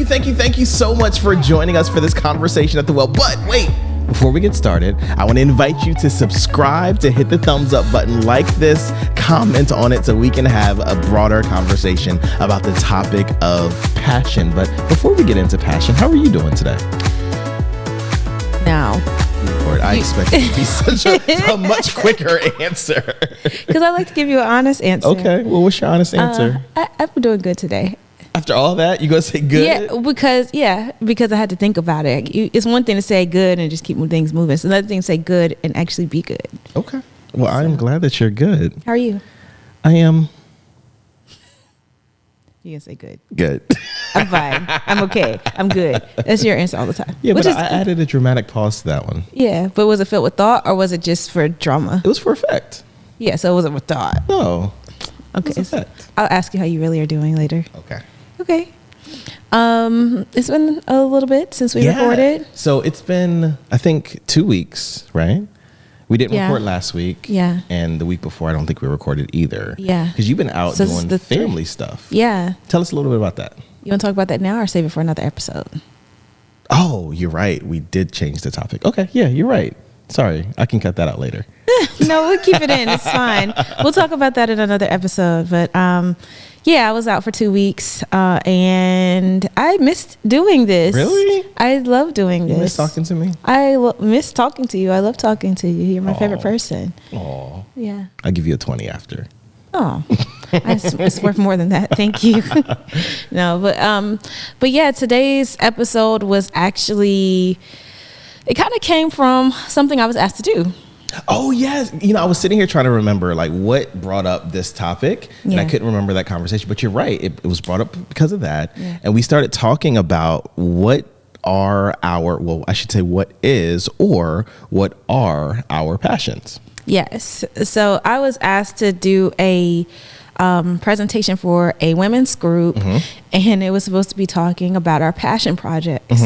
Thank you so much for joining us for this conversation at the well. But wait, before we get started, I want to invite you to subscribe, to hit the thumbs up button, like this, comment on it so we can have a broader conversation about the topic of passion. But before we get into passion, how are you doing today? Now, Lord, I expected it to be such a much quicker answer. Because I like to give you an honest answer. Okay, well, what's your honest answer? I'm doing good today. After all that, you gonna say good? Because I had to think about it. It's one thing to say good and just keep things moving. It's another thing to say good and actually be good. Okay. Well, I'm glad that you're good. How are you? I am. You can say good. Good. I'm fine. I'm okay. I'm good. That's your answer all the time. Yeah, but I added a dramatic pause to that one. Yeah, but was it filled with thought or was it just for drama? It was for effect. Yeah, so it wasn't with thought. No. Okay. So I'll ask you how you really are doing later. Okay. It's been a little bit since we recorded. So it's been, I think, 2 weeks, right? We didn't record last week. Yeah. And the week before, I don't think we recorded either. Yeah. Because you've been out doing the family stuff. Yeah. Tell us a little bit about that. You want to talk about that now or save it for another episode? Oh, you're right. We did change the topic. Okay. Yeah, you're right. Sorry. I can cut that out later. No, we'll keep it in. It's fine. We'll talk about that in another episode. But I was out for 2 weeks and I missed doing this. Really? I love doing this. You miss talking to me? I miss talking to you. I love talking to you. You're my favorite person. Oh. Yeah. I'll give you a 20 after. Oh, it's worth more than that. Thank you. No, but yeah, today's episode was actually, it kind of came from something I was asked to do. Oh, yes. I was sitting here trying to remember like what brought up this topic and I couldn't remember that conversation, but you're right. It was brought up because of that. Yeah. And we started talking about what is or what are our passions? Yes. So I was asked to do a presentation for a women's group, and it was supposed to be talking about our passion projects.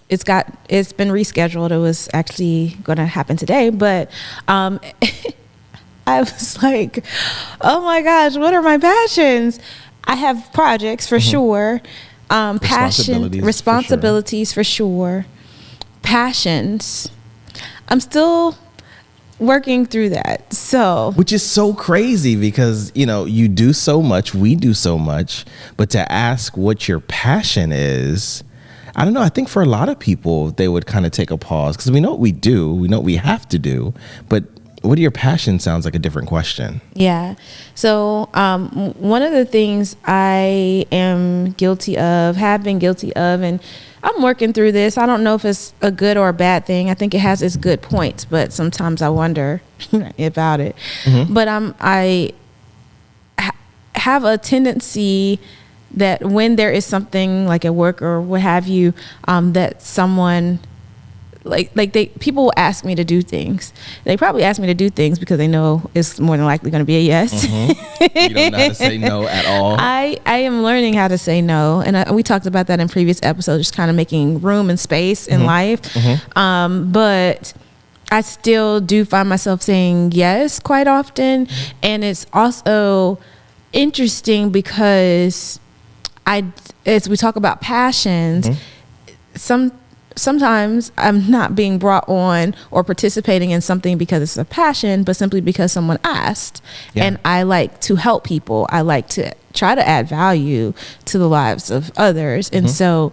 It's been rescheduled. It was actually going to happen today, but I was like, oh my gosh, what are my passions? I have projects for sure. Responsibilities for sure. Passions. I'm still working through that. So, which is so crazy because, you do so much, we do so much, but to ask what your passion is, I don't know. I think for a lot of people, they would kind of take a pause because we know what we do. We know what we have to do. But what are your passions sounds like a different question. Yeah. So one of the things I am guilty of, have been guilty of, and I'm working through this. I don't know if it's a good or a bad thing. I think it has its good points, but sometimes I wonder about it. But I have a tendency that when there is something like at work or what have you, that someone people will ask me to do things. They probably ask me to do things because they know it's more than likely going to be a yes. You don't know how to say no at all. I am learning how to say no, and we talked about that in previous episodes, just kind of making room and space in life. But I still do find myself saying yes quite often, and it's also interesting because as we talk about passions, sometimes I'm not being brought on or participating in something because it's a passion, but simply because someone asked. And I like to help people. I like to try to add value to the lives of others. And so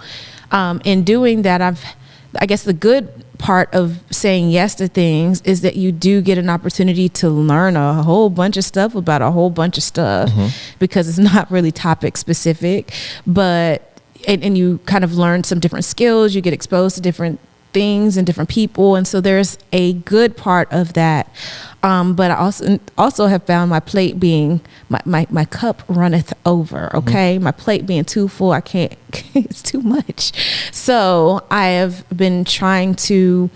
in doing that, I guess the good part of saying yes to things is that you do get an opportunity to learn a whole bunch of stuff about a whole bunch of stuff because it's not really topic specific, but and you kind of learn some different skills, you get exposed to different things and different people, and so there's a good part of that. But I also have found my plate being my cup runneth over. Okay, my plate being too full, I can't. It's too much. So I have been trying to.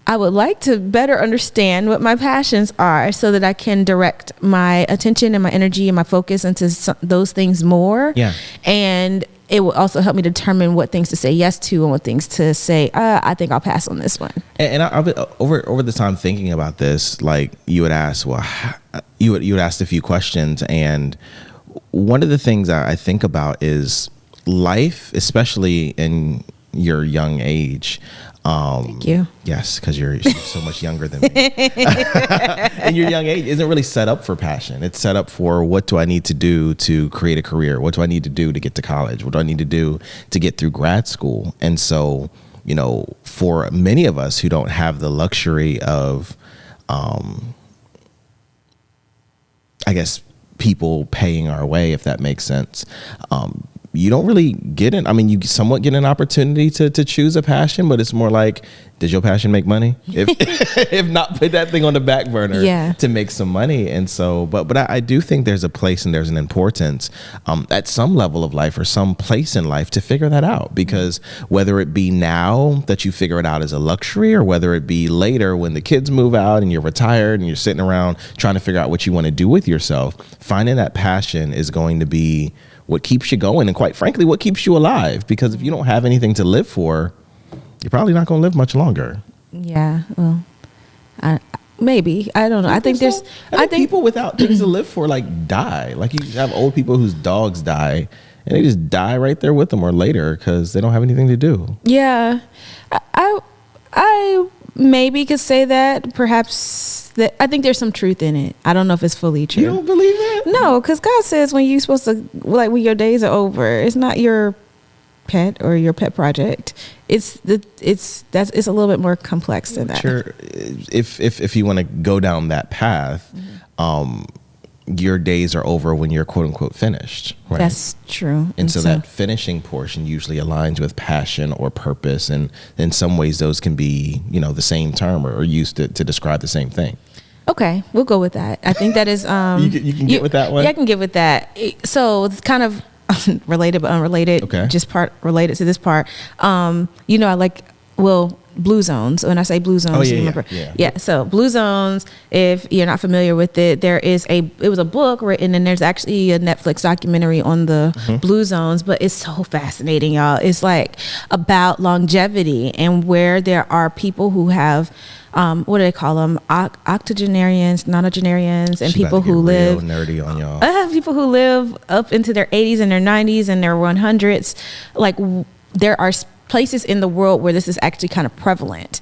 I would like to better understand what my passions are so that I can direct my attention and my energy and my focus into those things more. Yeah. And it will also help me determine what things to say yes to and what things to say, I think I'll pass on this one. And I've been over the time thinking about this, like you would ask, you would ask a few questions. And one of the things I think about is life, especially in your young age. Thank you. Yes, because you're so much younger than me. And your young age isn't really set up for passion. It's set up for, what do I need to do to create a career? What do I need to do to get to college? What do I need to do to get through grad school? And so, you know, for many of us who don't have the luxury of, I guess, people paying our way, if that makes sense, you don't really get it. I mean, you somewhat get an opportunity to choose a passion, but it's more like, does your passion make money? If not, put that thing on the back burner to make some money. And so, but I do think there's a place and there's an importance at some level of life or some place in life to figure that out, because whether it be now that you figure it out as a luxury, or whether it be later when the kids move out and you're retired and you're sitting around trying to figure out what you want to do with yourself, finding that passion is going to be what keeps you going, and quite frankly, what keeps you alive. Because if you don't have anything to live for, you're probably not going to live much longer. Yeah, well, maybe, I don't know. I think people without things to live for die. Like, you have old people whose dogs die, and they just die right there with them or later because they don't have anything to do. Yeah, I maybe could say that. Perhaps that I think there's some truth in it. I don't know if it's fully true. You don't believe that? No, because God says when you're supposed to, like, when your days are over, it's not your pet or your pet project. It's a little bit more complex than that. Sure. If you want to go down that path, your days are over when you're quote unquote finished. Right? That's true. And so that finishing portion usually aligns with passion or purpose, and in some ways those can be, you know, the same term or used to describe the same thing. Okay, we'll go with that. I think that is you can get with that one. Yeah, I can get with that. So it's kind of related but unrelated. Okay. Just part related to this part. You know, I like, well, blue zones. When I say blue zones, yeah. So blue zones, if you're not familiar with it, it was a book written, and there's actually a Netflix documentary on the blue zones, but it's so fascinating, y'all. It's like about longevity, and where there are people who have, what do they call them? Octogenarians, nonagenarians, and people who live real nerdy on y'all. People who live up into their 80s and their 90s and their 100s. Like, there are places in the world where this is actually kind of prevalent.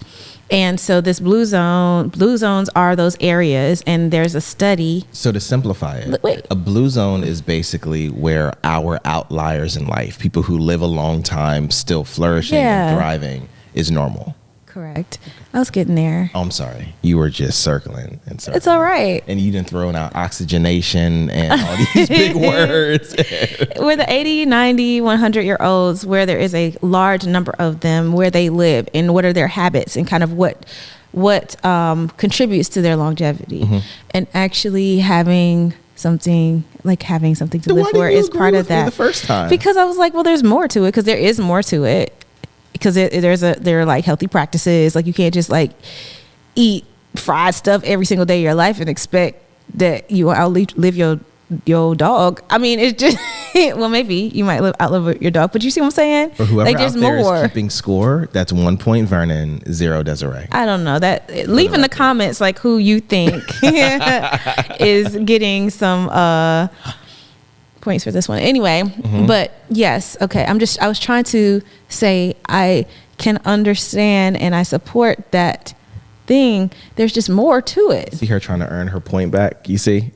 And so this blue zones are those areas, and there's a study. So to simplify it, a blue zone is basically where our outliers in life, people who live a long time, still flourishing and thriving, is normal. Correct. I was getting there. Oh, I'm sorry. You were just circling and circling. It's all right. And you didn't throw out oxygenation and all these big words. Where the 80, 90, 100-year-olds, where there is a large number of them, where they live and what are their habits and kind of what contributes to their longevity. And actually having something to live for is part of that. The first time. Because I was like, well, there's more to it, because there is more to it. Because there are like healthy practices. Like, you can't just like eat fried stuff every single day of your life and expect that you will outlive your dog. I mean, it's just well, maybe you might outlive your dog, but you see what I'm saying? For whoever like, there's out there more. Is keeping score, that's 1 point Vernon, 0 Desireé. I don't know that. Leave in the comments like who you think is getting some points for this one. Anyway, but yes, okay. I was trying to say I can understand and I support that thing. There's just more to it. See her trying to earn her point back. You see?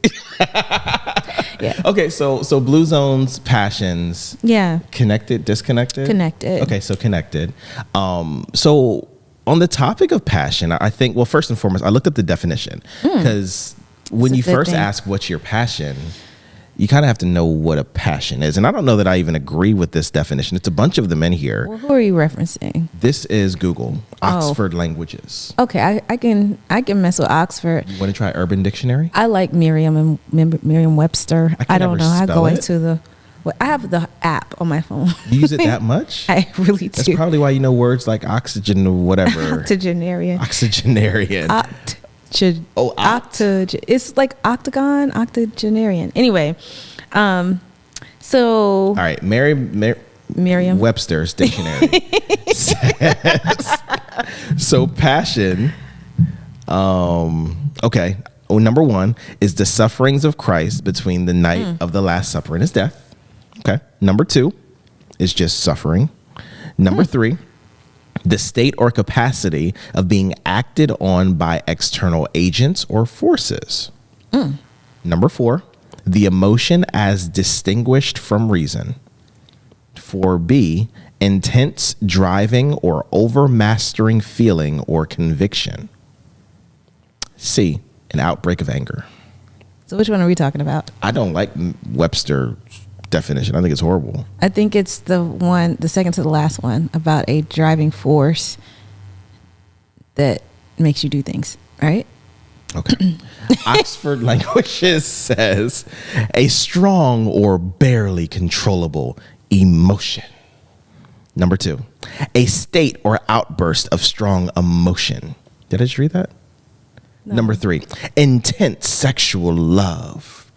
Yeah. Okay, so blue zones, passions. Yeah. Connected, disconnected? Connected. Okay, so connected. So on the topic of passion, I think, well, first and foremost, I looked up the definition, because when you first ask what's your passion, you kind of have to know what a passion is. And I don't know that I even agree with this definition. It's a bunch of them in here. Well, who are you referencing? This is Google, Oxford Languages. Okay, I can mess with Oxford. You want to try Urban Dictionary? I like Merriam-Webster. I don't know. I go into I have the app on my phone. You use it that much? I really do. That's probably why you know words like oxygen or whatever. Octogenarian. It's like octagon, octogenarian. Anyway, so all right, Merriam-Webster's dictionary says, so passion. Okay. Oh, number 1 is the sufferings of Christ between the night of the Last Supper and his death. Okay. Number 2 is just suffering. Number 3, the state or capacity of being acted on by external agents or forces. Number 4, the emotion as distinguished from reason. 4B, intense driving or overmastering feeling or conviction. C, an outbreak of anger. So which one are we talking about? I don't like Webster's definition. I think it's horrible. I think it's the second to the last one, about a driving force that makes you do things, right? Okay. Oxford Languages says a strong or barely controllable emotion. Number 2, a state or outburst of strong emotion. Did I just read that? No. Number 3, intense sexual love.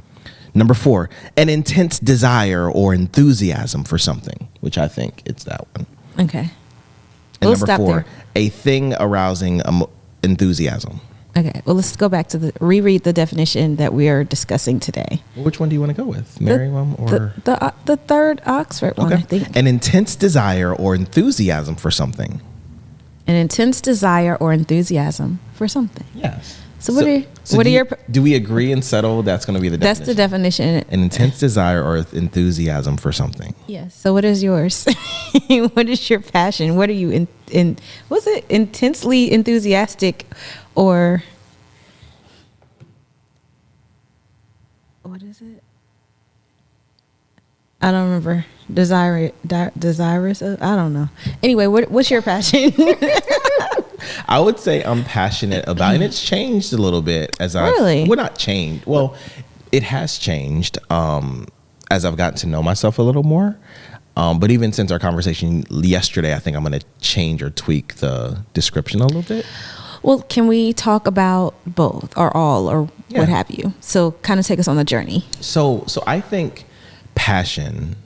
Number 4, an intense desire or enthusiasm for something, which I think it's that one. Okay. And we'll number 4, a thing arousing enthusiasm. Okay. Well, let's go back to reread the definition that we are discussing today. Well, which one do you want to go with? Merriam or the third Oxford one, I think. An intense desire or enthusiasm for something. An intense desire or enthusiasm for something. Yes. So what are your? Do we agree and settle that's going to be the definition? That's the definition. An intense desire or enthusiasm for something. Yes. So what is yours? What is your passion? What are you in? Was it intensely enthusiastic, or what is it? I don't remember. Desirous. I don't know. Anyway, what's your passion? I would say I'm passionate about, and it's changed a little bit as Really? Well, not changed. Well, it has changed as I've gotten to know myself a little more. But even since our conversation yesterday, I think I'm going to change or tweak the description a little bit. Well, can we talk about both or all or what have you? So kind of take us on the journey. So I think passion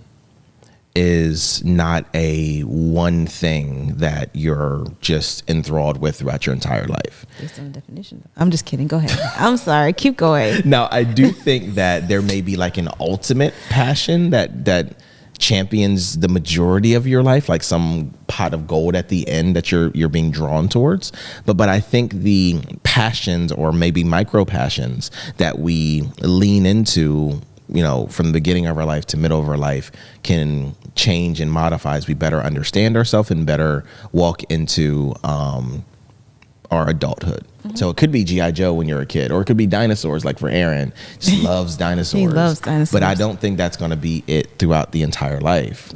is not a one thing that you're just enthralled with throughout your entire life. Based on the definition. I'm just kidding. Go ahead. I'm sorry. Keep going. Now, I do think that there may be like an ultimate passion that champions the majority of your life, like some pot of gold at the end that you're being drawn towards. But I think the passions or maybe micro passions that we lean into, you know, from the beginning of our life to middle of our life can change and modify as we better understand ourselves and better walk into our adulthood. Mm-hmm. So it could be G.I. Joe when you're a kid, or it could be dinosaurs, like for Aaron. Just loves dinosaurs. He loves dinosaurs. But I don't think that's going to be it throughout the entire life.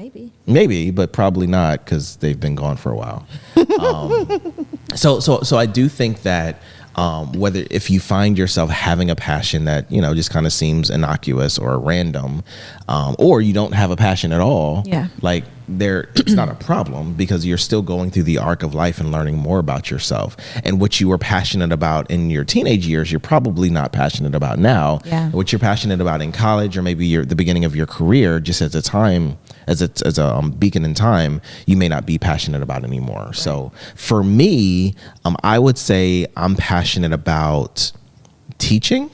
Maybe, but probably not, because they've been gone for a while. So I do think that whether if you find yourself having a passion that, you know, just kind of seems innocuous or random, or you don't have a passion at all, like it's not a problem, because you're still going through the arc of life and learning more about yourself. And what you were passionate about in your teenage years, you're probably not passionate about now. Yeah. What you're passionate about in college, or maybe the beginning of your career, just as a beacon in time, you may not be passionate about anymore. Right. So for me, I would say I'm passionate about teaching.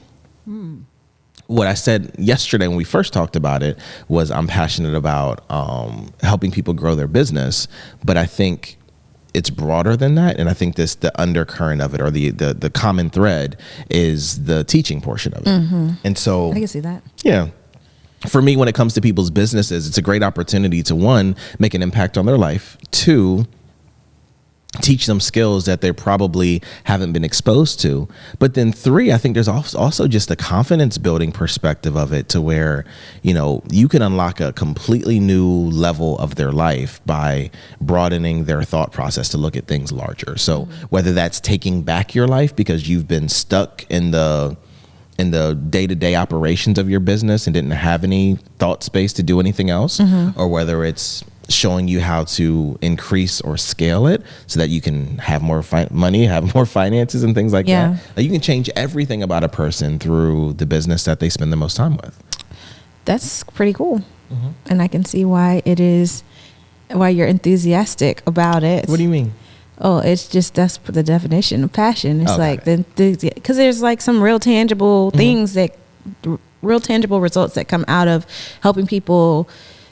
What I said yesterday when we first talked about it was I'm passionate about helping people grow their business, but I think it's broader than that. And I think the undercurrent of it, or the common thread, is the teaching portion of it. Mm-hmm. And so I can see that. Yeah. For me, when it comes to people's businesses, it's a great opportunity to, 1, make an impact on their life, 2, teach them skills that they probably haven't been exposed to. But then 3, I think there's also just a confidence building perspective of it, to where, you know, you can unlock a completely new level of their life by broadening their thought process to look at things larger. So whether that's taking back your life because you've been stuck in the day-to-day operations of your business and didn't have any thought space to do anything else, or whether it's showing you how to increase or scale it so that you can have more money, have more finances and things like that. Like, you can change everything about a person through the business that they spend the most time with. That's pretty cool. Mm-hmm. And I can see why you're enthusiastic about it. What do you mean? Oh, it's just, that's the definition of passion. It's because there's like some real tangible things real tangible results that come out of helping people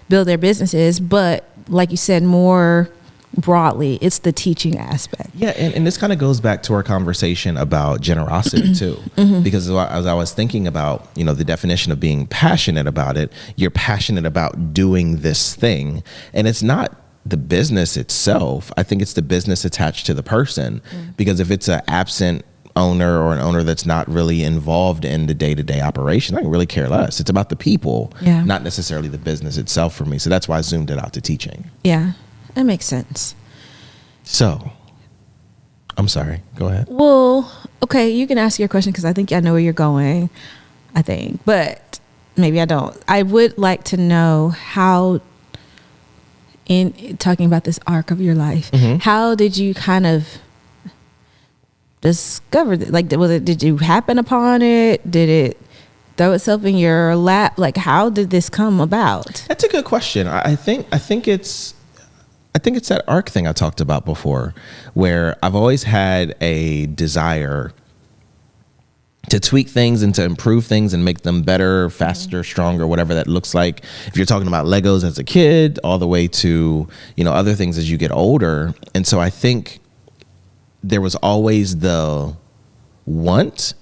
build their businesses. But like you said, more broadly, it's the teaching aspect. Yeah, and this kind of goes back to our conversation about generosity too, because as I was thinking about, you know, the definition of being passionate about it, you're passionate about doing this thing, and it's not the business itself. I think it's the business attached to the person, because if it's an absent owner or an owner that's not really involved in the day-to-day operation, I can really care less. It's about the people, not necessarily the business itself for me. So that's why I zoomed it out to teaching. Yeah. That makes sense. So, I'm sorry. Go ahead. Well, okay, you can ask your question because I think I know where you're going. I think, but maybe I don't. I would like to know how, in talking about this arc of your life, how did you kind of discover that? Like, did you happen upon it? Did it throw itself in your lap? Like, how did this come about? That's a good question. I think it's that arc thing I talked about before, where I've always had a desire to tweak things and to improve things and make them better, faster, stronger, whatever that looks like. If you're talking about Legos as a kid, all the way to, you know, other things as you get older. And so I think there was always the want,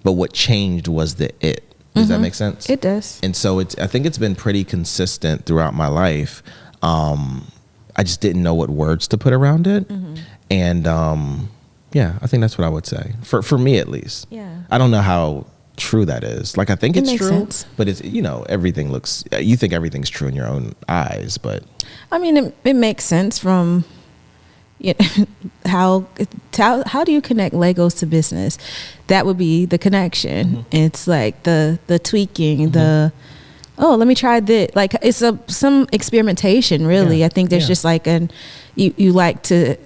but what changed was the it. Does that make sense? It does. And so I think it's been pretty consistent throughout my life. I just didn't know what words to put around it. And yeah, I think that's what I would say. For me at least. Yeah. I don't know how true that is. Like, I think it's makes true, sense. but it's, you know, everything looks, you think everything's true in your own eyes, but I mean, it makes sense from, you know, how do you connect Legos to business? That would be the connection. It's like the tweaking, let me try this. Like, it's some experimentation, really. I think there's just like you like to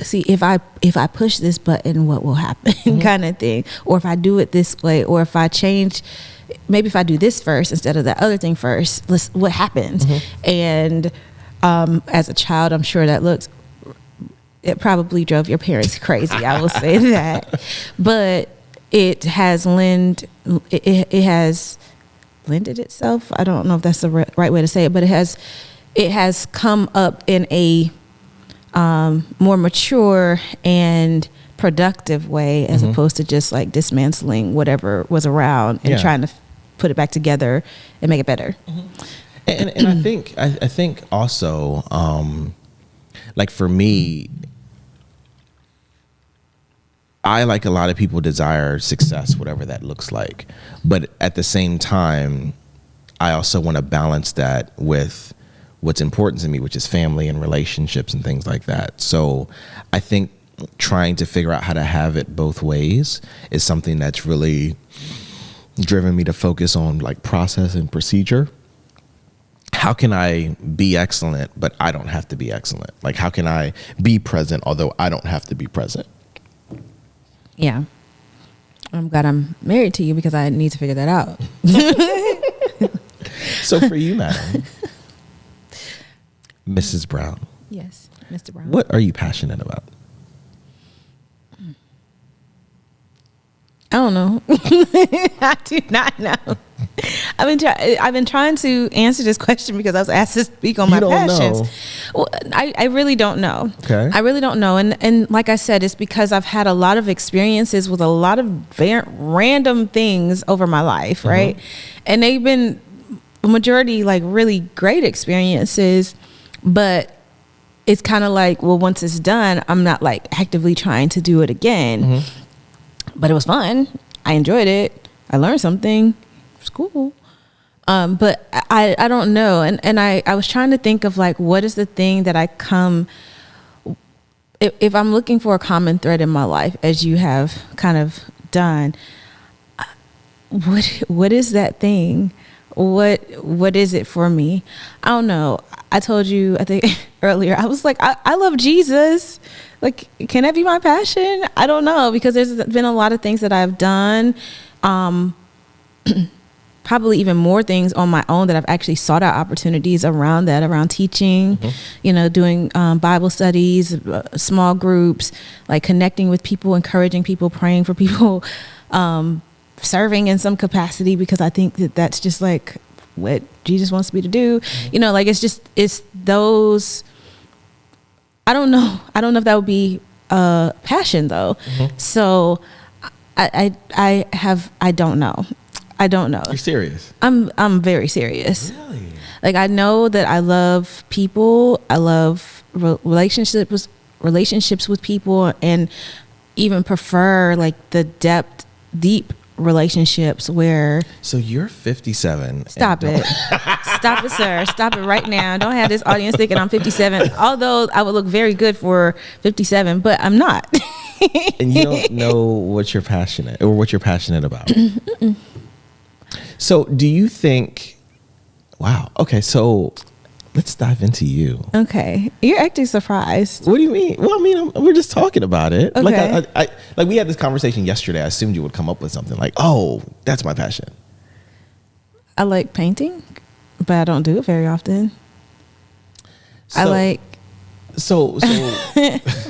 see if I push this button, what will happen, kind of thing. Or if I do it this way, or if I change, maybe if I do this first instead of that other thing first, what happens? And as a child, I'm sure it probably drove your parents crazy. I will say that, but it has lended itself. I don't know if that's the right way to say it, but it has come up in a more mature and productive way, as opposed to just like dismantling whatever was around and trying to put it back together and make it better. And I think also, like for me, I, like a lot of people, desire success, whatever that looks like. But at the same time, I also want to balance that with what's important to me, which is family and relationships and things like that. So I think trying to figure out how to have it both ways is something that's really driven me to focus on, like, process and procedure. How can I be excellent, but I don't have to be excellent? Like, how can I be present, although I don't have to be present? Yeah. I'm glad I'm married to you because I need to figure that out. So for you, madam, Mrs. Brown. Yes, Mr. Brown. What are you passionate about? I don't know. I do not know. I've been trying to answer this question because I was asked to speak on my passions. Know. Well, I really don't know. Okay. I really don't know. And like I said, it's because I've had a lot of experiences with a lot of very random things over my life, right? And they've been a majority like really great experiences, but it's kind of like, well, once it's done, I'm not like actively trying to do it again. But it was fun. I enjoyed it. I learned something. It was cool. But I don't know. And I was trying to think of like, what is the thing that I if I'm looking for a common thread in my life, as you have kind of done, what is that thing? What is it for me? I don't know. I told you, I think earlier, I was like, I love Jesus. Like, can that be my passion? I don't know, because there's been a lot of things that I've done, probably even more things on my own that I've actually sought out opportunities around that, around teaching, you know, doing Bible studies, small groups, like connecting with people, encouraging people, praying for people, serving in some capacity, because I think that that's just like what Jesus wants me to do. You know, like it's those. I don't know if that would be passion though. So I don't know. You're serious? I'm very serious. Really? Like, I know that I love people. I love relationships with people, and even prefer like the deep relationships where. So you're 57. Stop it. Stop it, sir. Stop it right now. Don't have this audience thinking I'm 57. Although I would look very good for 57, but I'm not. And you don't know what you're passionate about. So do you think, wow. Okay. So let's dive into you. Okay. You're acting surprised. What do you mean? Well, I mean, we're just talking about it. Okay. Like we had this conversation yesterday. I assumed you would come up with something like, oh, that's my passion. I like painting, but I don't do it very often. So, I like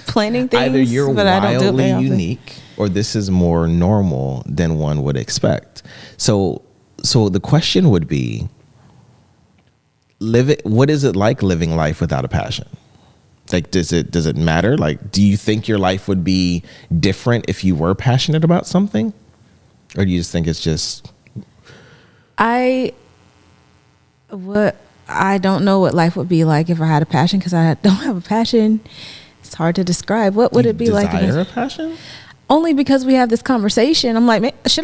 planning things. Either you're but I don't do it wildly very often. unique, or this is more normal than one would expect. So the question would be, what is it like living life without a passion? Like, does it matter? Like, do you think your life would be different if you were passionate about something? Or do you just think it's just... I don't know what life would be like if I had a passion, because I don't have a passion. It's hard to describe. What would it be like? Desire a passion? Only because we have this conversation. I'm like, man, I should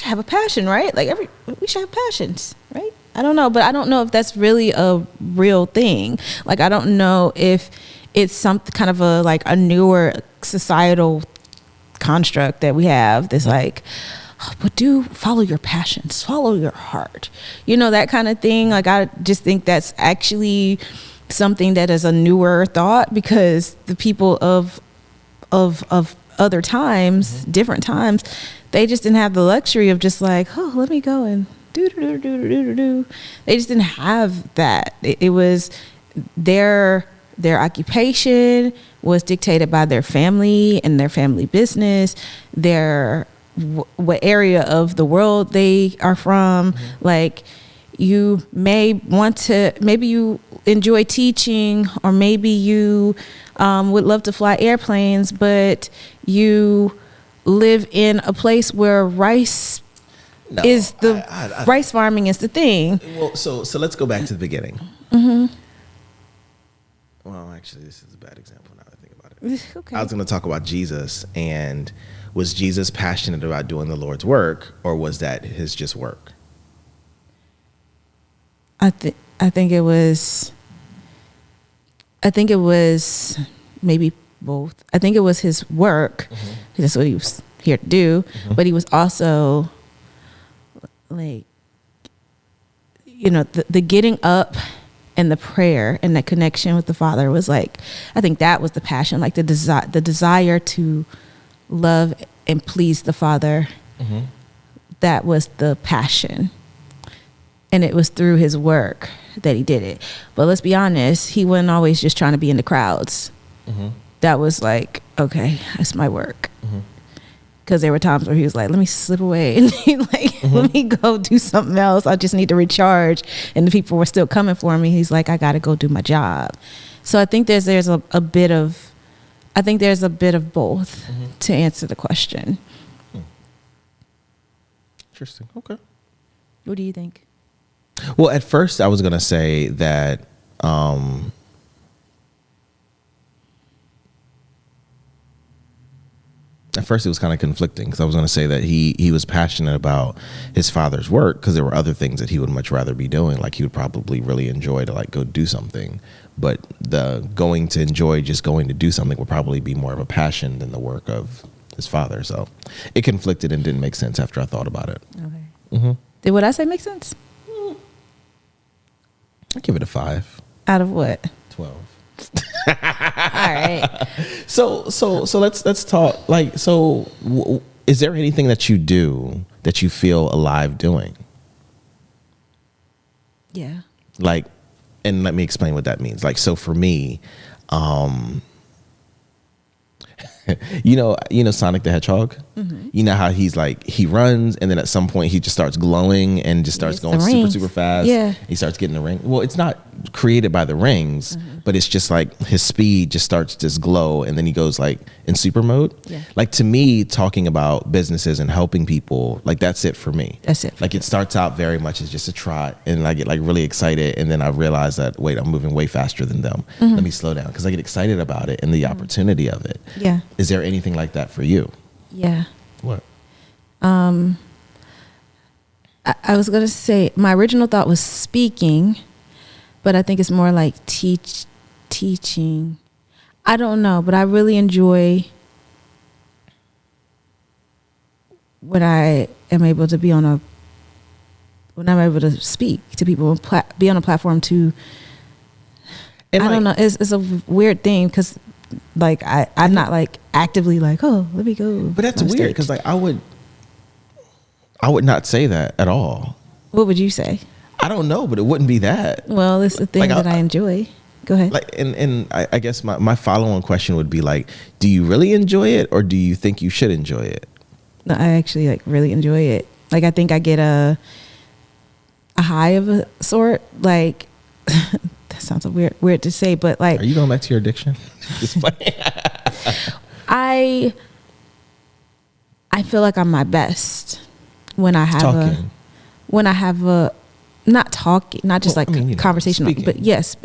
have a passion, right? Like we should have passions, right? I don't know, but I don't know if that's really a real thing. Like, I don't know if it's some kind of a newer societal construct that we have that's like, oh, but do follow your passions, follow your heart, you know, that kind of thing. Like, I just think that's actually something that is a newer thought, because the people of other times, different times, they just didn't have the luxury of just like, oh, let me go and do. They just didn't have that. It was their occupation was dictated by their family and their family business, what area of the world they are from. Like, you maybe you enjoy teaching, or maybe you would love to fly airplanes, but you live in a place where rice farming is the thing. Well, so let's go back to the beginning. Well, actually, this is a bad example now that I think about it. Okay. I was going to talk about Jesus, and was Jesus passionate about doing the Lord's work, or was that his just work? I think it was maybe both. I think it was his work. That's what he was here to do. But he was also, like, you know, the getting up and the prayer and the connection with the Father was like, I think that was the passion, like the desire to love and please the Father. That was the passion. And it was through his work that he did it. But let's be honest, he wasn't always just trying to be in the crowds. That was like, okay, that's my work. Because there were times where he was like, let me slip away and let me go do something else. I just need to recharge. And the people were still coming for me. He's like, I got to go do my job. So I think there's a bit of both to answer the question. Interesting. Okay. What do you think? Well, at first I was going to say that at first it was kind of conflicting, because I was going to say that he was passionate about his Father's work, because there were other things that he would much rather be doing. Like, he would probably really enjoy to like go do something, but the going to enjoy just going to do something would probably be more of a passion than the work of his Father. So it conflicted and didn't make sense after I thought about it. Okay. Did what I say make sense? I give it a 5. Out of what? 12. All right. So let's talk. Like, is there anything that you do that you feel alive doing? Yeah. Like, and let me explain what that means. Like, so for me, You know Sonic the Hedgehog? Mm-hmm. You know how he's like, he runs and then at some point he just starts glowing and just starts going super, super fast. Yeah. He starts getting the ring. Well, it's not created by the rings, but it's just like his speed just starts to glow and then he goes like in super mode. Yeah. Like to me, talking about businesses and helping people, like that's it for me. That's it. Like it starts out very much as just a trot and I get like really excited and then I realize that, wait, I'm moving way faster than them. Let me slow down because I get excited about it and the opportunity of it. Yeah. Is there anything like that for you? Yeah. What? I was gonna say my original thought was speaking, but I think it's more like teaching. I don't know, but I really enjoy when I am able to be when I'm able to speak to people, be on a platform to. And I don't know. It's a weird thing because, like, I'm not like actively like, oh, let me go. But that's weird because, like, I would not say that at all. What would you say? I don't know, but it wouldn't be that. Well, it's the thing like, that I enjoy. Go ahead. Like, and I guess my follow-on question would be like, do you really enjoy it, or do you think you should enjoy it? No, I actually like really enjoy it. Like, I think I get a high of a sort. Like, that sounds weird to say, but like, are you going back to your addiction? Just I feel like I'm my best when I have not talking, not just conversation, but yes,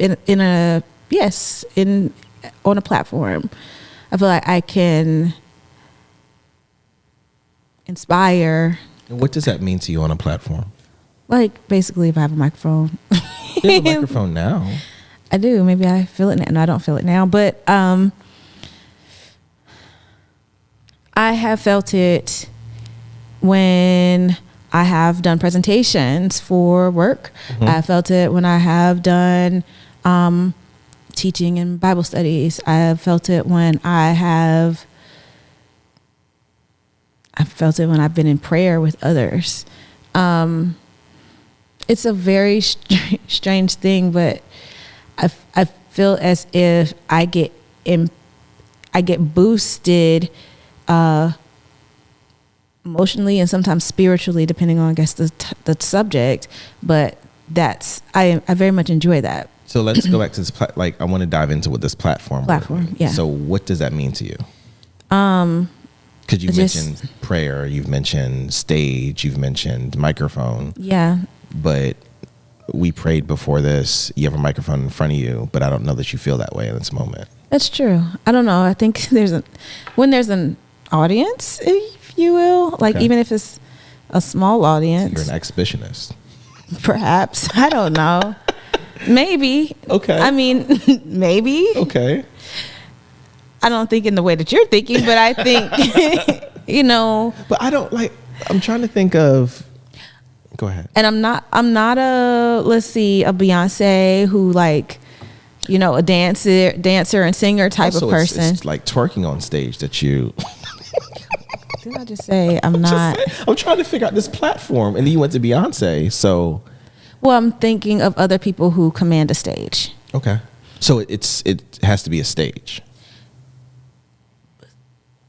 on a platform. I feel like I can inspire. And what does that mean to you on a platform? Like, basically, if I have a microphone. You have a microphone now. I do. Maybe I feel it now. No, I don't feel it now, but I have felt it when I have done presentations for work. Mm-hmm. I felt it when I have done teaching in Bible studies. I have felt it when I felt it when I've been in prayer with others. It's a very strange thing, but I feel as if I get boosted emotionally and sometimes spiritually, depending on, I guess, the subject. But I very much enjoy that. So let's go back to this. I want to dive into what this platform. Yeah. So what does that mean to you? Because you mentioned prayer, you've mentioned stage, you've mentioned microphone. Yeah. But we prayed before this. You have a microphone in front of you, but I don't know that you feel that way in this moment. That's true. I don't know. I think when there's an audience, if you will, like, okay, even if it's a small audience. So you're an exhibitionist. Perhaps. I don't know. Maybe. Okay. I mean, maybe. Okay. I don't think in the way that you're thinking, but I think, But I don't I'm trying to think of. Go ahead. And I'm not a Beyonce who a dancer and singer type of person. It's like twerking on stage that you. Did I just say I'm not? I'm trying to figure out this platform, and then you went to Beyonce, so. Well, I'm thinking of other people who command a stage. Okay, so it has to be a stage.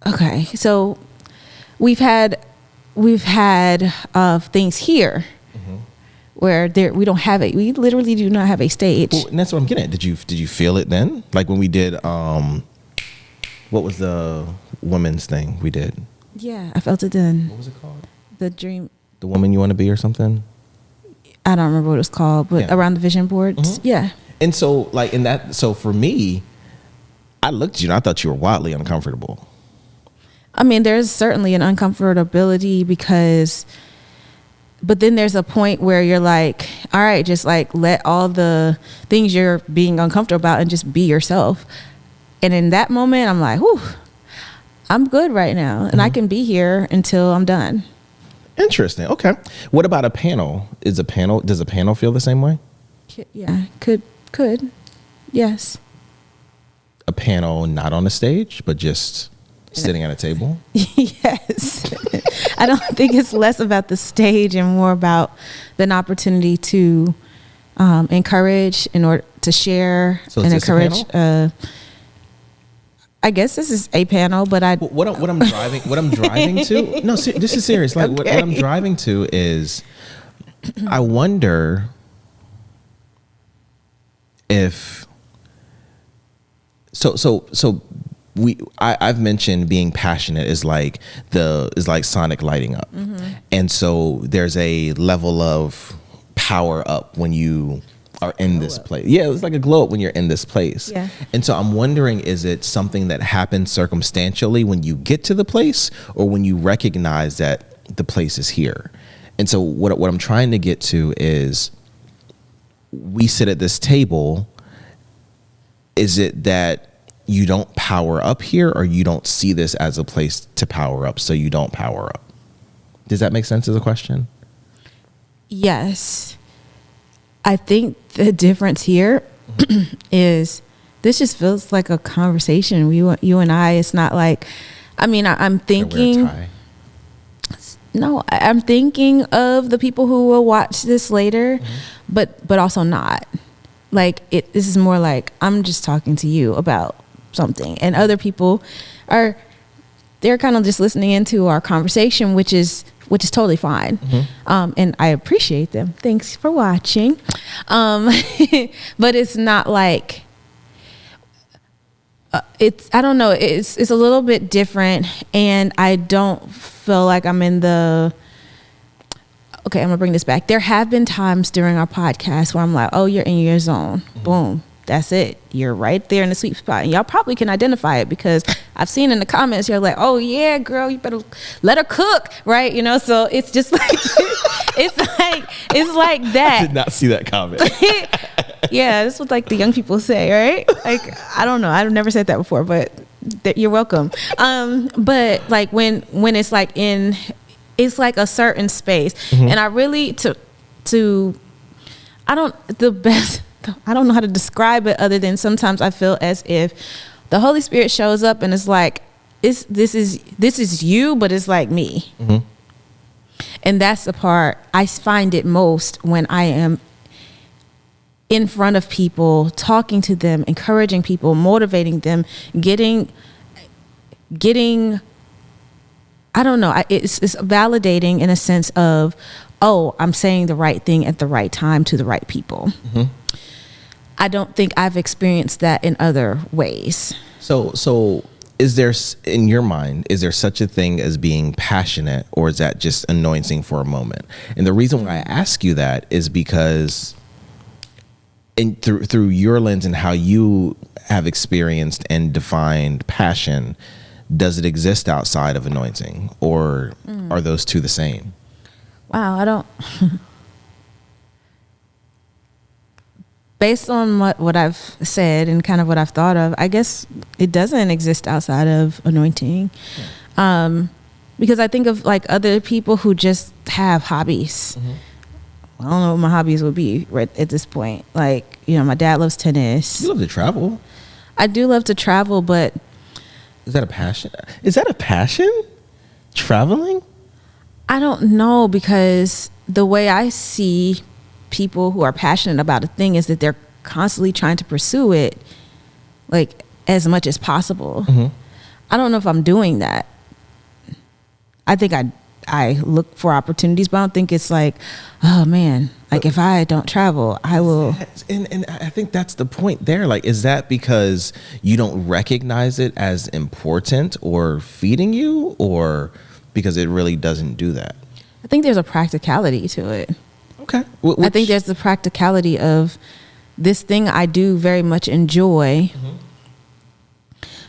Okay, so we've had things here where we don't have it. We literally do not have a stage. Well, and that's what I'm getting at. Did you feel it then? Like when we did, what was the women's thing we did? Yeah, I felt it then. What was it called? The dream. The woman you want to be or something? I don't remember what it was called, but around the vision boards. Mm-hmm. Yeah. And so so for me, I looked at you and I thought you were wildly uncomfortable. I mean, there's certainly an uncomfortability but then there's a point where you're like, all right, just let all the things you're being uncomfortable about and just be yourself. And in that moment, I'm like, whew, I'm good right now. And I can be here until I'm done. Interesting. Okay. What about a panel? Does a panel feel the same way? Yeah, could. Yes. A panel not on a stage, but just sitting at a table? Yes. I don't think it's less about the stage and more about an opportunity to encourage in order to share and encourage. I guess this is a panel, but what I'm driving to. No, this is serious. Like what I'm driving to is, I wonder if I've mentioned being passionate is like Sonic lighting up, and so there's a level of power up when you are in this place. Yeah, it's like a glow up when you're in this place. Yeah. And so I'm wondering, is it something that happens circumstantially when you get to the place, or when you recognize that the place is here? And so what I'm trying to get to is, we sit at this table. Is it that you don't power up here, or you don't see this as a place to power up, so you don't power up? Does that make sense as a question? Yes. I think the difference here is this just feels like a conversation. You and I, it's not like, I mean, I'm thinking, no, I'm thinking of the people who will watch this later, but also not. Like this is more like, I'm just talking to you about something, and other people they're kind of just listening into our conversation, which is totally fine. And I appreciate them. Thanks for watching. But it's not like, I don't know. It's a little bit different, and I don't feel like I'm in the, okay, I'm gonna bring this back. There have been times during our podcast where I'm like, oh, you're in your zone. Boom. That's it. You're right there in the sweet spot. And y'all probably can identify it, because I've seen in the comments, you're like, oh yeah, girl, you better let her cook. Right. You know, so it's just like, it's like that. I did not see that comment. Yeah. This is what like the young people say, right? Like, I don't know. I've never said that before, but you're welcome. But like when it's like it's like a certain space, and I really I don't know how to describe it, other than sometimes I feel as if the Holy Spirit shows up and it's like, this is you, but it's like me. And that's the part I find it most when I am in front of people, talking to them, encouraging people, motivating them, getting I don't know, it's validating in a sense of, oh, I'm saying the right thing at the right time to the right people. I don't think I've experienced that in other ways. So is there, in your mind, is there such a thing as being passionate, or is that just anointing for a moment? And the reason why I ask you that is because through your lens and how you have experienced and defined passion, does it exist outside of anointing, or are those two the same? Wow, I don't. Based on what I've said and kind of what I've thought of, I guess it doesn't exist outside of anointing. Because I think of like other people who just have hobbies. I don't know what my hobbies would be right at this point. Like, you know, my dad loves tennis. You love to travel. I do love to travel, but is that a passion? Is that a passion? Traveling? I don't know, because the way I see people who are passionate about a thing is that they're constantly trying to pursue it like as much as possible. I don't know if I'm doing that. I think I look for opportunities, but I don't think it's like, oh man, like if I don't travel, I will. And I think that's the point there. Like, is that because you don't recognize it as important or feeding you, or because it really doesn't do that? I think there's a practicality to it. Okay. I think there's the practicality of this thing I do very much enjoy,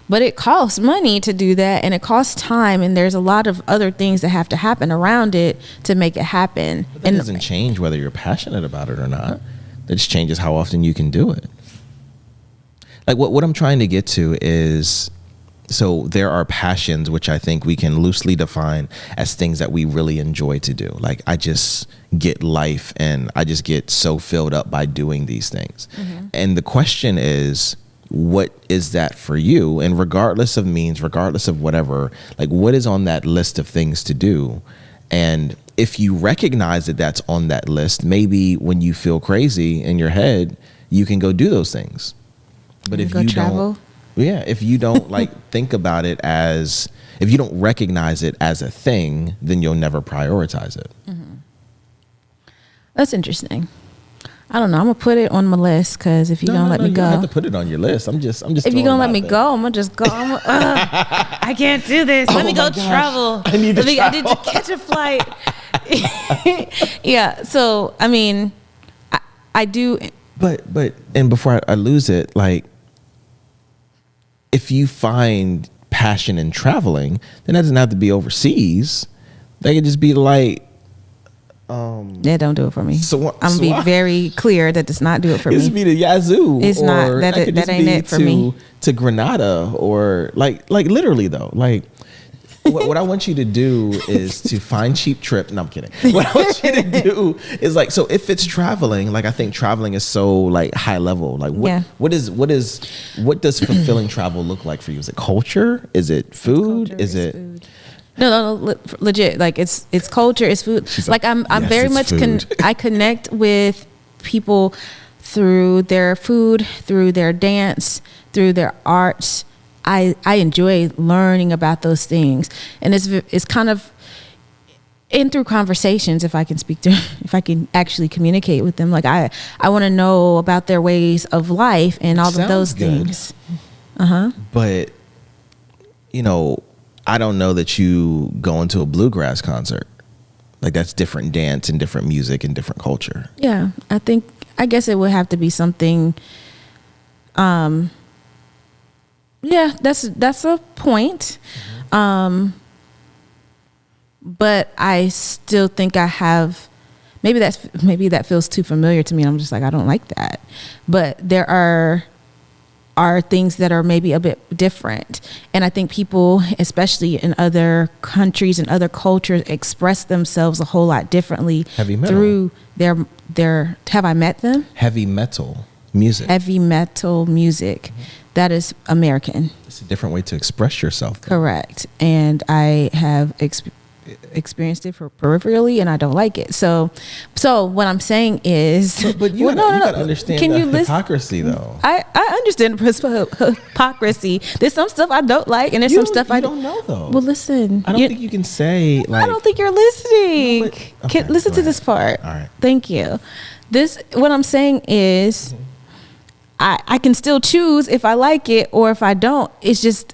but it costs money to do that, and it costs time, and there's a lot of other things that have to happen around it to make it happen. But that doesn't change whether you're passionate about it or not. That just changes how often you can do it. Like what I'm trying to get to is, so there are passions which I think we can loosely define as things that we really enjoy to do. Like, I just get life and I just get so filled up by doing these things. And the question is, what is that for you? And regardless of means, regardless of whatever, like, what is on that list of things to do? And if you recognize that that's on that list, maybe when you feel crazy in your head, you can go do those things. But if you travel. Yeah, if you don't like think about it as, if you don't recognize it as a thing, then you'll never prioritize it. That's interesting. I don't know. I'm gonna put it on my list because if you're gonna let me go, you don't have to put it on your list. I'm just. If you're gonna let me go, I'm gonna just go. I can't do this. Let me go travel. I need to travel. I need to catch a flight. Yeah. So I mean, I do. But and before I lose it, like, if you find passion in traveling, then that doesn't have to be overseas. That could just be like. Yeah, don't do it for me. I'm gonna be very clear that does not do it for me. It's be to Yazoo. It's not. That ain't it for me. To Grenada, or like literally though. Like what I want you to do is to find cheap trip. No, I'm kidding. What I want you to do is like, so if it's traveling, like I think traveling is so like high level. Like what does fulfilling travel look like for you? Is it culture? Is it food? Is it food. No, legit. Like it's culture, it's food. Like I'm very much I connect with people through their food, through their dance, through their arts. I enjoy learning about those things, and it's kind of through conversations. If I can actually communicate with them, like I want to know about their ways of life and all of those things. But I don't know that you go into a bluegrass concert. Like that's different dance and different music and different culture. Yeah, I guess it would have to be something. Yeah, that's a point. But I still think I have. Maybe that feels too familiar to me. I'm just like, I don't like that. But there are things that are maybe a bit different, and I think people, especially in other countries and other cultures, express themselves a whole lot differently through their have I met them? Heavy metal music. That is American. It's a different way to express yourself, though. Correct. And I have experienced it peripherally, and I don't like it. So what I'm saying is, but you gotta understand the hypocrisy, though. I understand hypocrisy. There's some stuff I don't like, and there's some stuff I don't know, though. Well, listen, I don't think you can say like. I don't think you're listening. No, okay, listen to this part. All right. Thank you. What I'm saying is, I can still choose if I like it or if I don't. It's just,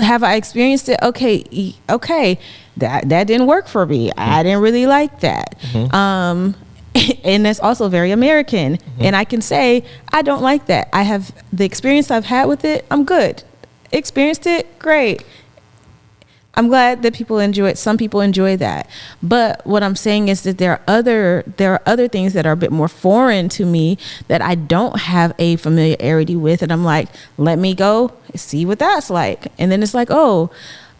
have I experienced it? Okay. That didn't work for me. I didn't really like that. And that's also very American. And I can say, I don't like that. I have the experience I've had with it. I'm good. Experienced it. Great. I'm glad that people enjoy it. Some people enjoy that. But what I'm saying is that there are other things that are a bit more foreign to me that I don't have a familiarity with. And I'm like, let me go see what that's like. And then it's like, oh,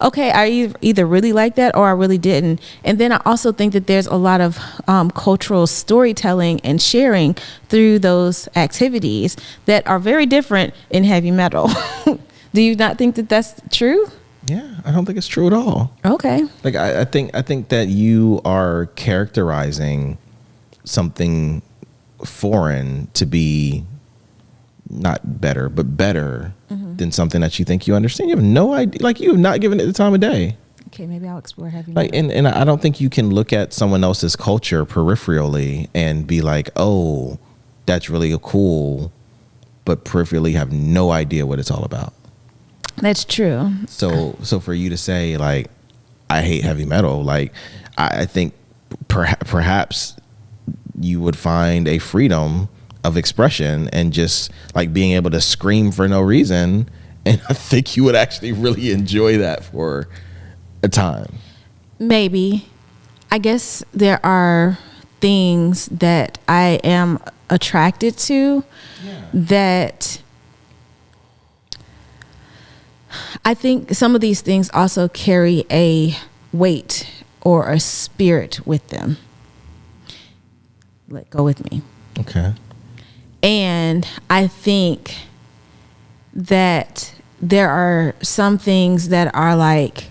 okay, I either really like that or I really didn't. And then I also think that there's a lot of cultural storytelling and sharing through those activities that are very different in heavy metal. Do you not think that that's true? Yeah, I don't think it's true at all. Okay. Like I think that you are characterizing something foreign to be not better, but better than something that you think you understand. You have no idea. Like, you have not given it the time of day. Okay, maybe I'll explore heavy metal. Like, and I don't think you can look at someone else's culture peripherally and be like, oh, that's really cool, but peripherally have no idea what it's all about. That's true. So for you to say like, I hate heavy metal, like I think perhaps you would find a freedom of expression and just like being able to scream for no reason, and I think you would actually really enjoy that for a time. Maybe. I guess there are things that I am attracted to that I think some of these things also carry a weight or a spirit with them. Go with me. Okay. And I think that there are some things that are like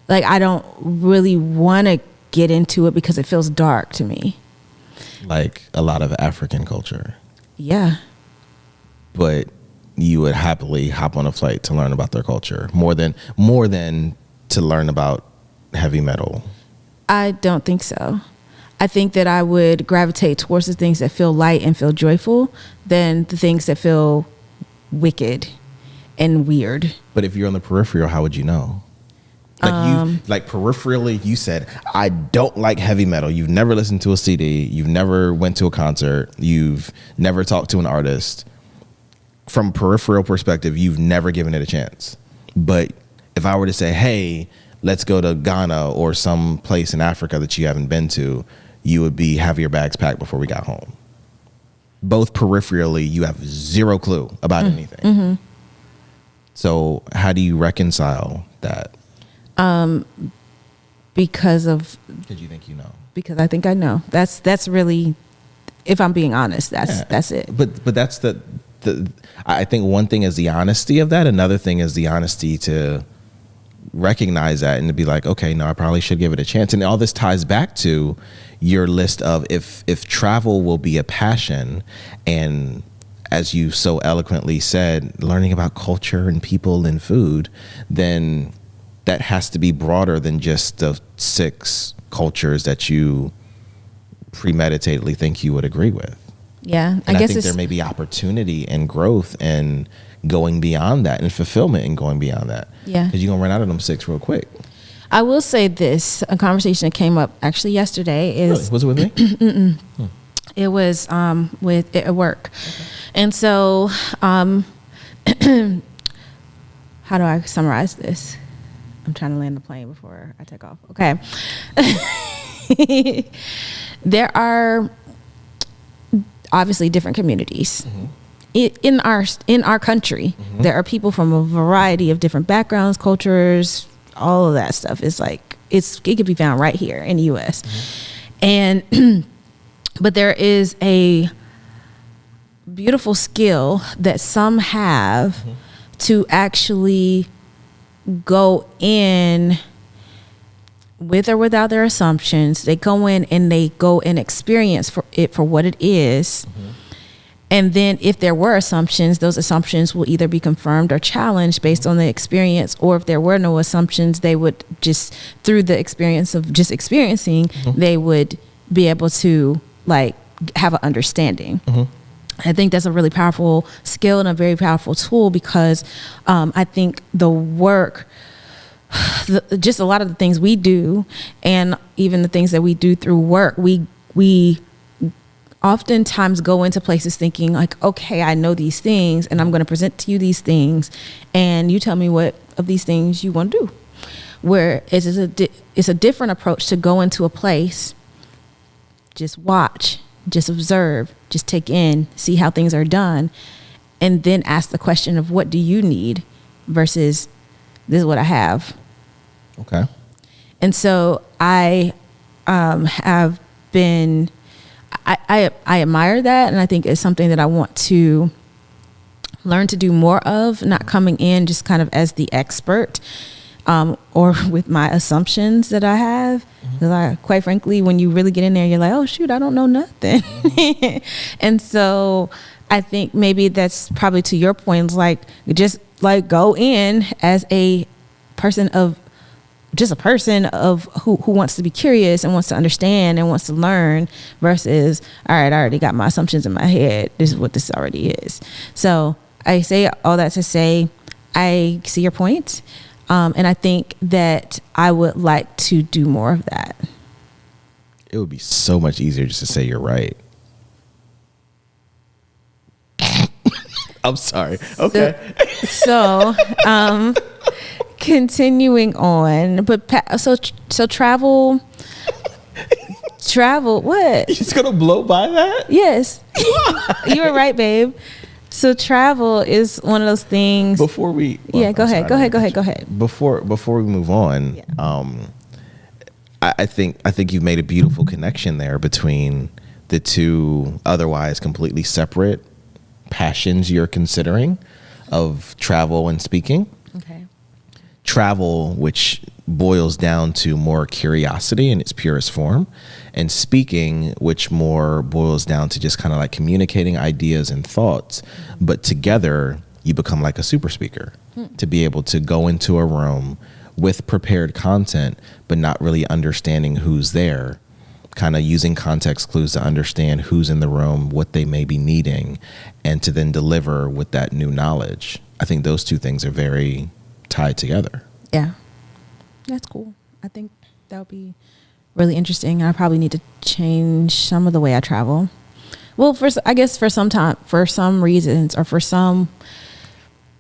I don't really want to get into it because it feels dark to me. Like a lot of African culture. Yeah. But you would happily hop on a flight to learn about their culture more than to learn about heavy metal? I don't think so. I think that I would gravitate towards the things that feel light and feel joyful than the things that feel wicked and weird. But if you're on the peripheral, how would you know? Like peripherally, you said, I don't like heavy metal. You've never listened to a CD. You've never went to a concert. You've never talked to an artist. From a peripheral perspective, you've never given it a chance. But if I were to say, hey, let's go to Ghana or some place in Africa that you haven't been to, you would have your bags packed before we got home. Both peripherally, you have zero clue about anything. Mm-hmm. So how do you reconcile that? Because you think you know. Because I think I know. That's really, if I'm being honest, that's it. But that's the I think one thing is the honesty of that. Another thing is the honesty to recognize that and to be like, okay, no, I probably should give it a chance. And all this ties back to your list of if travel will be a passion, and as you so eloquently said, learning about culture and people and food, then that has to be broader than just the 6 cultures that you premeditatedly think you would agree with. Yeah, and I think there may be opportunity and growth and going beyond that and fulfillment and going beyond that. Yeah, because you're gonna run out of them 6 real quick. I will say this: a conversation that came up actually yesterday is really? Was it with me? It was with at work, okay. And so how do I summarize this? I'm trying to land the plane before I take off. Okay. There are obviously different communities. Mm-hmm. In our country. Mm-hmm. There are people from a variety of different backgrounds, cultures, all of that stuff. It's like it could be found right here in the US. Mm-hmm. And but there is a beautiful skill that some have mm-hmm. to actually go in with or without their assumptions. They go in and they go and experience for what it is. Mm-hmm. And then if there were assumptions, those assumptions will either be confirmed or challenged based on the experience, or if there were no assumptions, they would just, through the experience of just experiencing, mm-hmm. they would be able to like have an understanding. Mm-hmm. I think that's a really powerful skill and a very powerful tool, because I think the work, just a lot of the things we do, and even the things that we do through work, we oftentimes go into places thinking like, okay, I know these things and I'm going to present to you these things, and you tell me what of these things you want to do. Where it's a different approach to go into a place, just watch, just observe, just take in, see how things are done, and then ask the question of what do you need versus this is what I have. Okay. And so I have been, I admire that, and I think it's something that I want to learn to do more of, not coming in just kind of as the expert or with my assumptions that I have. Mm-hmm. Quite frankly, when you really get in there, you're like, oh shoot, I don't know nothing. Mm-hmm. And so I think maybe that's probably to your point, like just like go in as a person of who wants to be curious and wants to understand and wants to learn, versus, all right, I already got my assumptions in my head. This is what this already is. So I say all that to say, I see your point. And I think that I would like to do more of that. It would be so much easier just to say you're right. I'm sorry. Okay. So continuing on, but so travel, what? You just gonna blow by that? Yes. You were right, babe. So travel is one of those things. Before we, go ahead. Before we move on, yeah. I think you've made a beautiful connection there between the two otherwise completely separate passions you're considering of travel and speaking. Okay. Travel, which boils down to more curiosity in its purest form, and speaking, which more boils down to just kind of like communicating ideas and thoughts, but together you become like a super speaker to be able to go into a room with prepared content, but not really understanding who's there, kind of using context clues to understand who's in the room, what they may be needing, and to then deliver with that new knowledge. I think those two things are very tied together. Yeah, that's cool. I think that would be really interesting. I probably need to change some of the way I travel. Well, I guess for some reasons,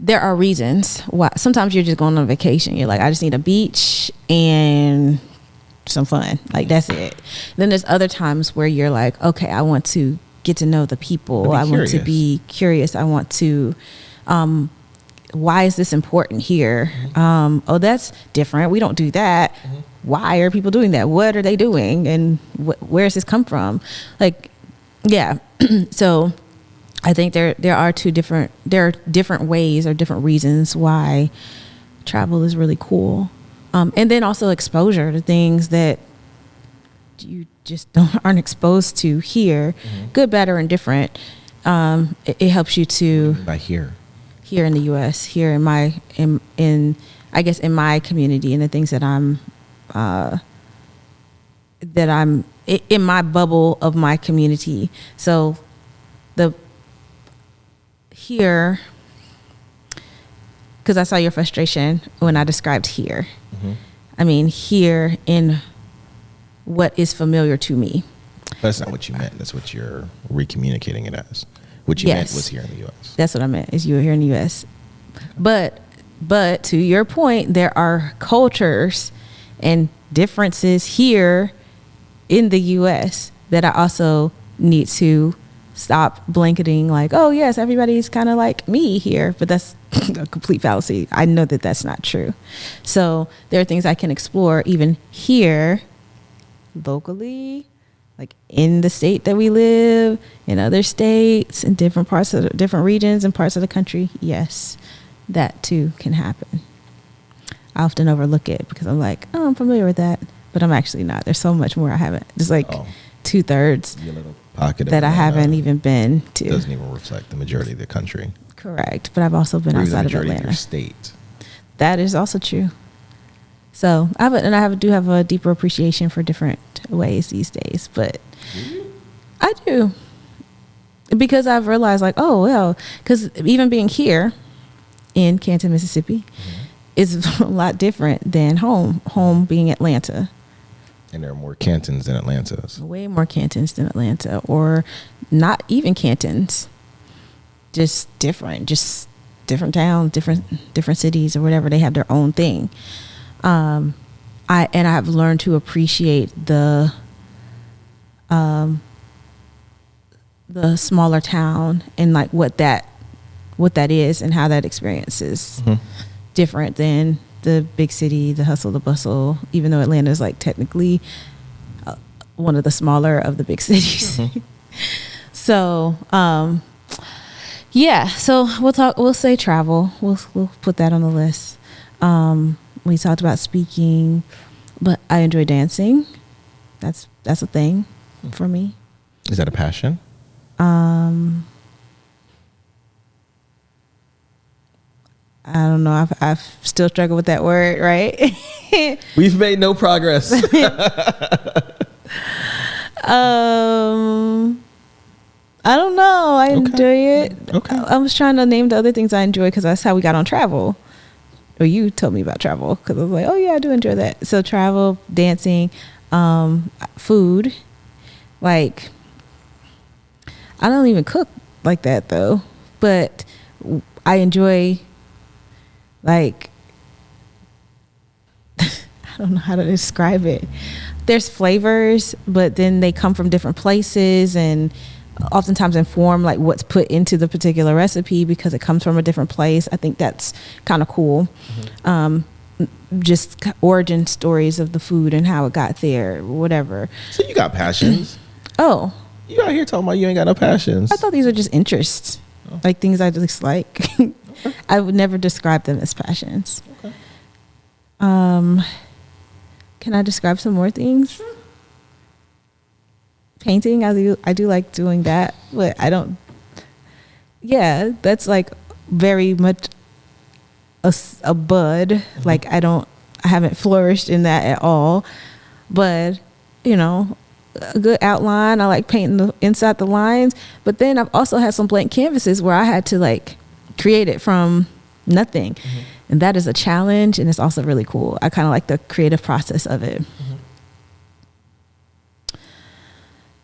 there are reasons why. Sometimes you're just going on vacation. You're like, I just need a beach and some fun. Like, that's it. Then there's other times where you're like, okay, I want to get to know the people. I want to be curious. I want to, why is this important here? Oh, that's different. We don't do that. Why are people doing that? What are they doing? And where does this come from? Like, yeah. So I think there are different ways or different reasons why travel is really cool. And then also exposure to things that you just aren't exposed to here, good, bad, or indifferent. It helps you to by here in the U.S., here in my community, and the things that I'm in my bubble of my community. So here, because I saw your frustration when I described here. I mean, here in what is familiar to me. That's not what you meant. That's what you're recommunicating it as. What you meant was here in the U.S. That's what I meant, is you were here in the U.S. But to your point, there are cultures and differences here in the U.S. that I also need to stop blanketing like, oh, yes, everybody's kind of like me here. But that's a complete fallacy. I know that that's not true. So there are things I can explore even here locally, like in the state that we live, in other states, in different regions and parts of the country. Yes, that too can happen. I often overlook it because I'm like, oh, I'm familiar with that, but I'm actually not. There's so much more I haven't. Just like 2/3 your little pocket that I haven't even been to. Doesn't even reflect the majority of the country. Correct, but I've also been outside of Atlanta. Of your state. That is also true. So I do have a deeper appreciation for different ways these days, but I do, because I've realized like, oh well, because even being here in Canton, Mississippi, is a lot different than home being Atlanta. And there are more Cantons than Atlantas. Way more Cantons than Atlanta, or not even Cantons. Just different towns, different cities or whatever. They have their own thing. I've learned to appreciate the smaller town and like what that is and how that experience is different than the big city, the hustle, the bustle, even though Atlanta is like technically one of the smaller of the big cities. So, yeah, so we'll say travel. We'll put that on the list. We talked about speaking, but I enjoy dancing. That's a thing for me. Is that a passion? I don't know. I've still struggled with that word, right? We've made no progress. I don't know. I enjoy it. Okay. I was trying to name the other things I enjoy because that's how we got on travel. Or you told me about travel because I was like, oh yeah, I do enjoy that. So travel, dancing, food. Like, I don't even cook like that though, but I enjoy, like, I don't know how to describe it. There's flavors, but then they come from different places and oftentimes inform like what's put into the particular recipe because it comes from a different place. I think that's kind of cool. Just origin stories of the food and how it got there, whatever. So you got passions. Oh. You out here talking about you ain't got no passions. I thought these were just interests. Like things I just like. Okay. I would never describe them as passions. Okay. Can I describe some more things? Sure. Painting, I do like doing that, but I don't. Yeah, that's like very much a bud. Like I haven't flourished in that at all, but you know, a good outline. I like painting inside the lines, but then I've also had some blank canvases where I had to like create it from nothing. And that is a challenge, and it's also really cool. I kind of like the creative process of it.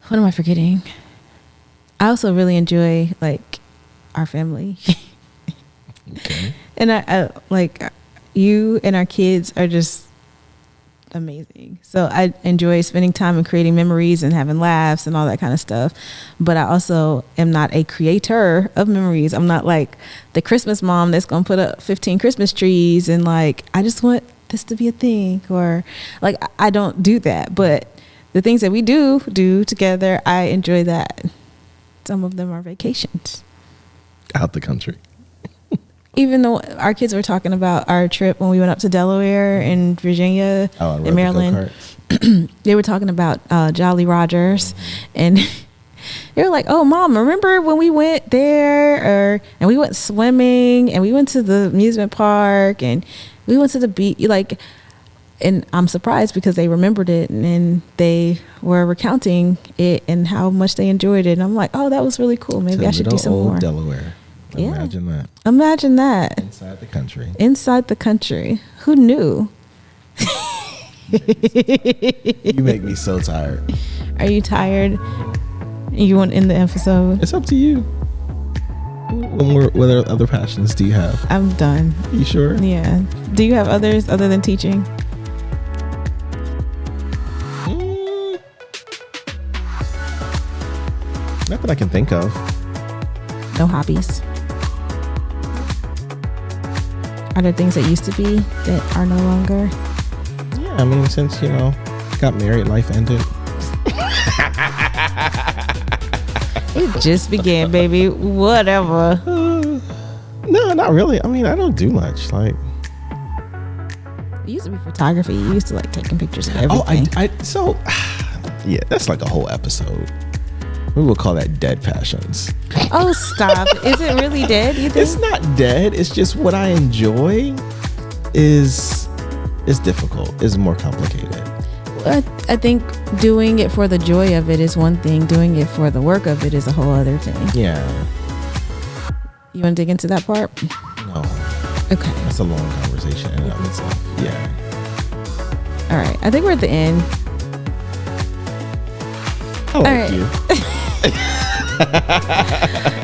What am I forgetting? I also really enjoy like our family. Okay. And I like you and our kids are just amazing. So I enjoy spending time and creating memories and having laughs and all that kind of stuff. But I also am not a creator of memories. I'm not like the Christmas mom that's going to put up 15 Christmas trees and like, I just want this to be a thing, or like, I don't do that. But the things that we do together, I enjoy that. Some of them are vacations. Out the country. Even though our kids were talking about our trip when we went up to Delaware and Virginia and Maryland, they were talking about Jolly Rogers, and they were like, "Oh, Mom, remember when we went there? And we went swimming, and we went to the amusement park, and we went to the beach." Like, and I'm surprised because they remembered it, and they were recounting it and how much they enjoyed it. And I'm like, "Oh, that was really cool. Maybe I should do some more." Delaware. Imagine that. Imagine that. Inside the country. Inside the country. Who knew? You make me so tired. Are you tired? You want to end the episode? It's up to you. What other passions do you have? I'm done. You sure? Yeah. Do you have others other than teaching? Not that I can think of. No hobbies? Are there things that used to be that are no longer? Yeah, I mean, since, got married, life ended. It just began, baby. Whatever. No, not really. I mean, I don't do much. Like, it used to be photography. You used to like taking pictures of everything. Yeah, that's like a whole episode. We will call that dead passions. Oh, stop. Is it really dead, you think? It's not dead. It's just what I enjoy is difficult. Is more complicated. I think doing it for the joy of it is one thing. Doing it for the work of it is a whole other thing. Yeah. You want to dig into that part? No. Okay. That's a long conversation in and of itself. Yeah. All right. I think we're at the end. I like you.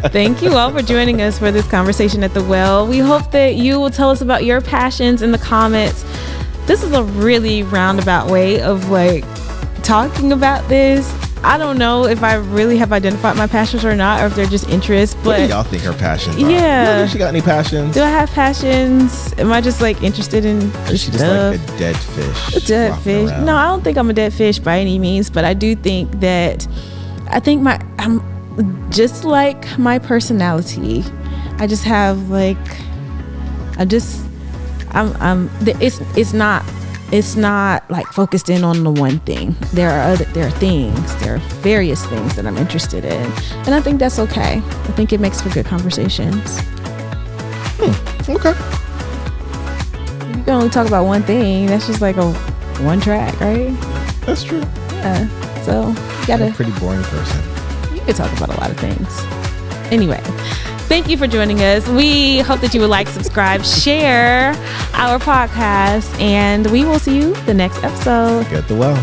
Thank you all for joining us for this conversation at the well. We hope that you will tell us about your passions in the comments. This is a really roundabout way of like talking about this. I don't know if I really have identified my passions or not, or if they're just interests. But what do y'all think her passions are? Yeah. She got any passions? Do I have passions? Am I just like interested in Or is she just like a dead fish? A dead fish? Around? No, I don't think I'm a dead fish by any means, but I do think that I'm just like my personality. I just have like it's not like focused in on the one thing. There are various things that I'm interested in, and I think that's okay. I think it makes for good conversations. Okay. You can only talk about one thing. That's just like a one track, right? That's true. Yeah. So you gotta. I'm a pretty boring person. You could talk about a lot of things. Anyway, thank you for joining us. We hope that you would like, subscribe, share our podcast, and we will see you the next episode. Get the well.